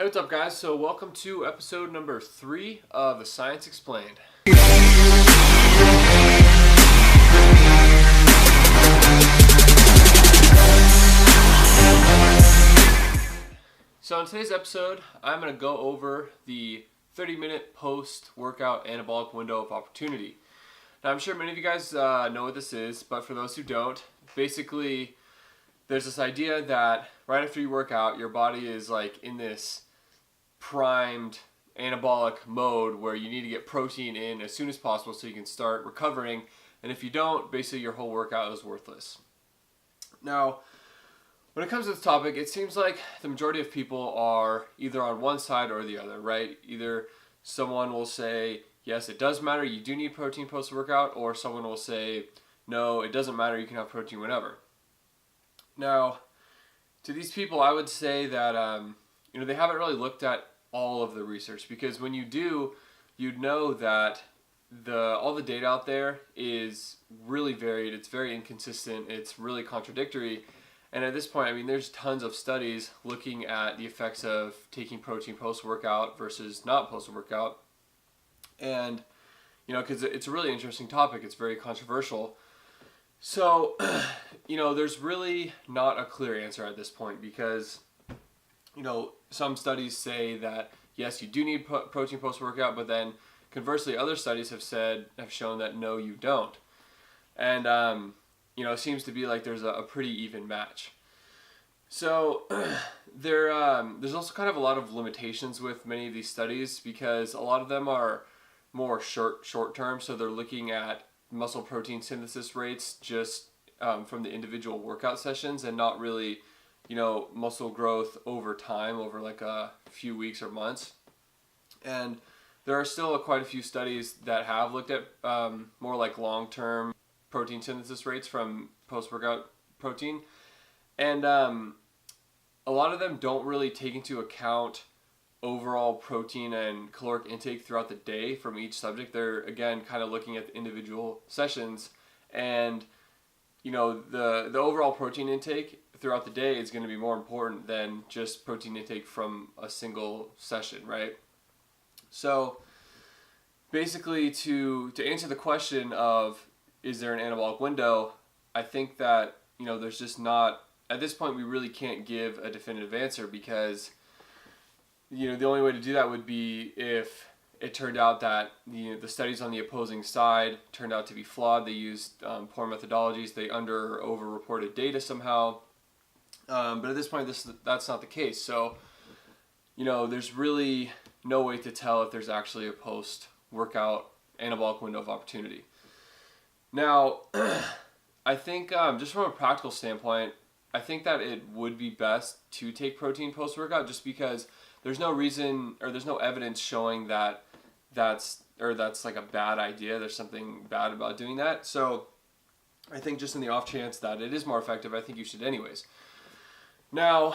Hey, what's up, guys? So welcome to episode number 3 of The Science Explained. So in today's episode, I'm going to go over the 30-minute post-workout anabolic window of opportunity. Now, I'm sure many of you guys know what this is, but for those who don't, basically there's this idea that right after you work out, your body is like in this primed anabolic mode where you need to get protein in as soon as possible so you can start recovering, and if you don't, basically your whole workout is worthless. Now, when it comes to this topic, it seems like the majority of people are either on one side or the other, right? Either someone will say, yes, it does matter, you do need protein post-workout, or someone will say, no, it doesn't matter, you can have protein whenever. Now, to these people, I would say that they haven't really looked at all of the research, because when you do, you'd know that all the data out there is really varied, it's very inconsistent, it's really contradictory, and at this point, I mean, there's tons of studies looking at the effects of taking protein post-workout versus not post-workout, and, because it's a really interesting topic, it's very controversial. So, there's really not a clear answer at this point, because some studies say that yes, you do need protein post-workout, but then conversely, other studies have shown that no, you don't. And it seems to be like there's a pretty even match. So there's also kind of a lot of limitations with many of these studies, because a lot of them are more short term. So they're looking at muscle protein synthesis rates just from the individual workout sessions, and not really muscle growth over time, over like a few weeks or months. And there are still quite a few studies that have looked at more like long-term protein synthesis rates from post-workout protein. And a lot of them don't really take into account overall protein and caloric intake throughout the day from each subject. They're, again, kind of looking at the individual sessions, and the overall protein intake throughout the day is going to be more important than just protein intake from a single session, right? So basically, to answer the question of is there an anabolic window, I think that there's just not, at this point we really can't give a definitive answer, because the only way to do that would be if it turned out that the studies on the opposing side turned out to be flawed. They used poor methodologies, they under or over reported data somehow. But at this point, that's not the case. So, there's really no way to tell if there's actually a post-workout anabolic window of opportunity. Now, I think just from a practical standpoint, I think that it would be best to take protein post-workout, just because there's no reason, or there's no evidence showing that that's like a bad idea. There's something bad about doing that. So I think just in the off chance that it is more effective, I think you should anyways. Now,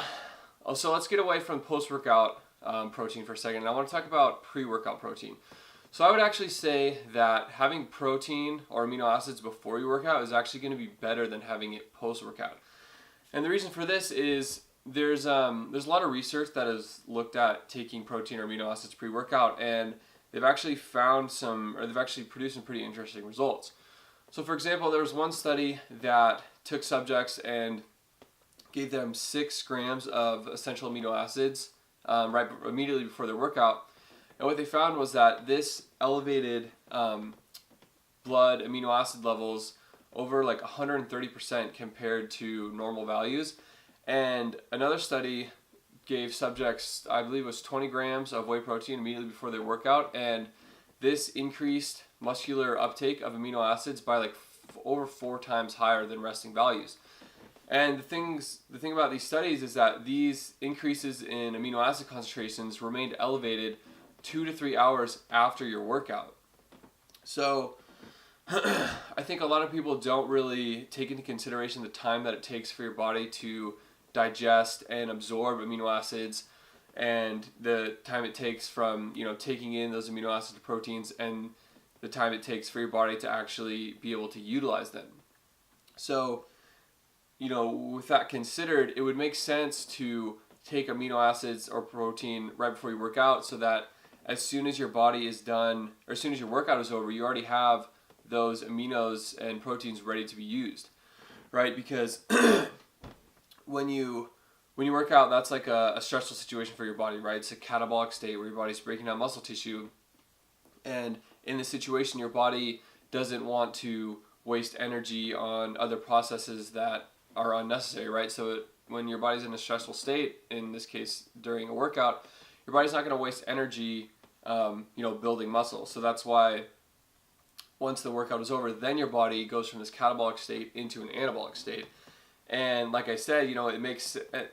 so let's get away from post-workout protein for a second. And I want to talk about pre-workout protein. So I would actually say that having protein or amino acids before you work out is actually going to be better than having it post-workout. And the reason for this is there's a lot of research that has looked at taking protein or amino acids pre-workout, and they've actually produced some pretty interesting results. So for example, there was one study that took subjects and gave them 6 grams of essential amino acids immediately before their workout. And what they found was that this elevated blood amino acid levels over like 130% compared to normal values. And another study gave subjects, I believe it was 20 grams of whey protein immediately before their workout, and this increased muscular uptake of amino acids by like over 4 times higher than resting values. And the thing about these studies is that these increases in amino acid concentrations remained elevated 2 to 3 hours after your workout. So I think a lot of people don't really take into consideration the time that it takes for your body to digest and absorb amino acids, and the time it takes from taking in those amino acid proteins, and the time it takes for your body to actually be able to utilize them. So with that considered, it would make sense to take amino acids or protein right before you work out, so that as soon as your body is done, or as soon as your workout is over, you already have those aminos and proteins ready to be used, right? Because when you work out, that's like a stressful situation for your body, right? It's a catabolic state where your body's breaking down muscle tissue, and in this situation, your body doesn't want to waste energy on other processes that are unnecessary, right? So when your body's in a stressful state, in this case during a workout, your body's not going to waste energy, building muscle. So that's why once the workout is over, then your body goes from this catabolic state into an anabolic state. And like I said, it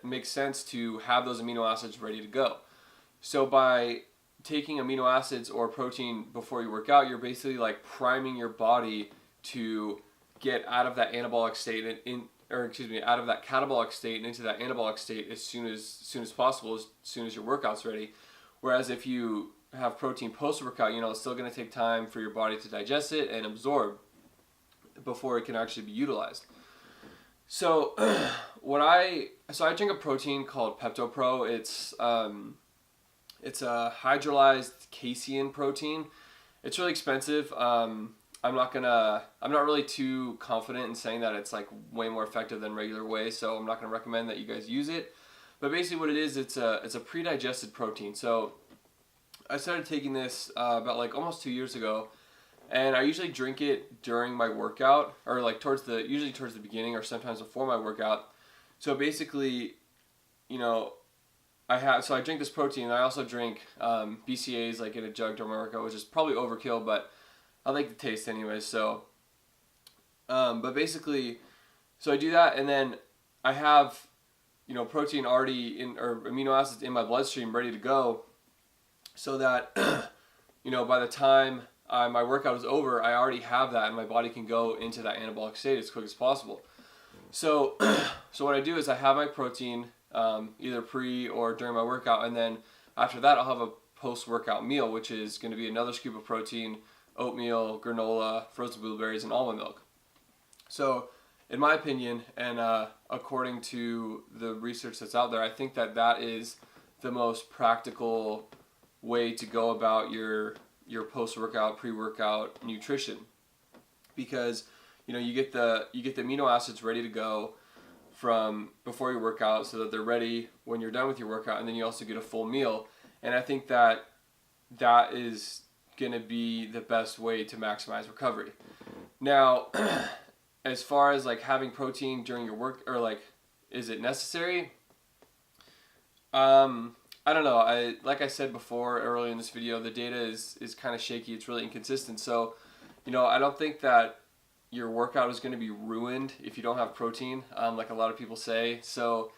makes sense to have those amino acids ready to go. So by taking amino acids or protein before you work out, you're basically like priming your body to get out of that anabolic state out of that catabolic state and into that anabolic state as soon as possible, as soon as your workout's ready. Whereas if you have protein post-workout, it's still going to take time for your body to digest it and absorb before it can actually be utilized. So I drink a protein called Pepto Pro. It's a hydrolyzed casein protein. It's really expensive. I'm not really too confident in saying that it's like way more effective than regular whey, so I'm not gonna recommend that you guys use it. But basically what it is, it's a pre-digested protein. So I started taking this about like almost 2 years ago, and I usually drink it during my workout, or like usually towards the beginning or sometimes before my workout. So basically, I drink this protein, and I also drink BCAAs like in a jug during my workout, which is probably overkill, but I like the taste anyways. So, but basically, so I do that, and then I have, protein already or amino acids in my bloodstream ready to go, so that, by the time my workout is over, I already have that, and my body can go into that anabolic state as quick as possible. So, so what I do is I have my protein either pre or during my workout, and then after that I'll have a post-workout meal, which is going to be another scoop of protein, oatmeal, granola, frozen blueberries, and almond milk. So in my opinion, and according to the research that's out there, I think that is the most practical way to go about your post-workout, pre-workout nutrition, because you get the amino acids ready to go from before your workout, so that they're ready when you're done with your workout, and then you also get a full meal. And I think that is going to be the best way to maximize recovery. Now, as far as like having protein during your work, or like, is it necessary? I don't know. Like I said before earlier in this video, the data is kind of shaky. It's really inconsistent. So, I don't think that your workout is going to be ruined if you don't have protein, like a lot of people say. So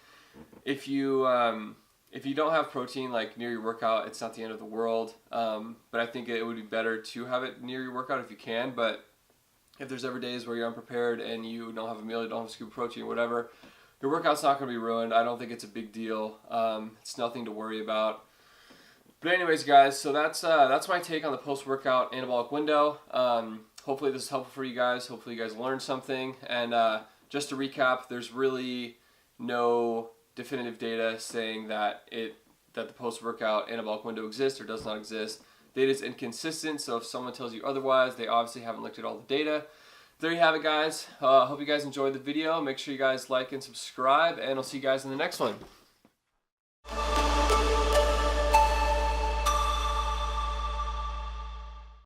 if you don't have protein like near your workout, it's not the end of the world. But I think it would be better to have it near your workout if you can. But if there's ever days where you're unprepared and you don't have a meal, you don't have a scoop of protein, whatever, your workout's not going to be ruined. I don't think it's a big deal. It's nothing to worry about. But anyways, guys, so that's my take on the post-workout anabolic window. Hopefully this is helpful for you guys. Hopefully you guys learned something. And just to recap, there's really no definitive data saying that the post-workout anabolic window exists or does not exist. Data is inconsistent, so if someone tells you otherwise, they obviously haven't looked at all the data. There you have it, guys. Hope you guys enjoyed the video. Make sure you guys like and subscribe, and I'll see you guys in the next one.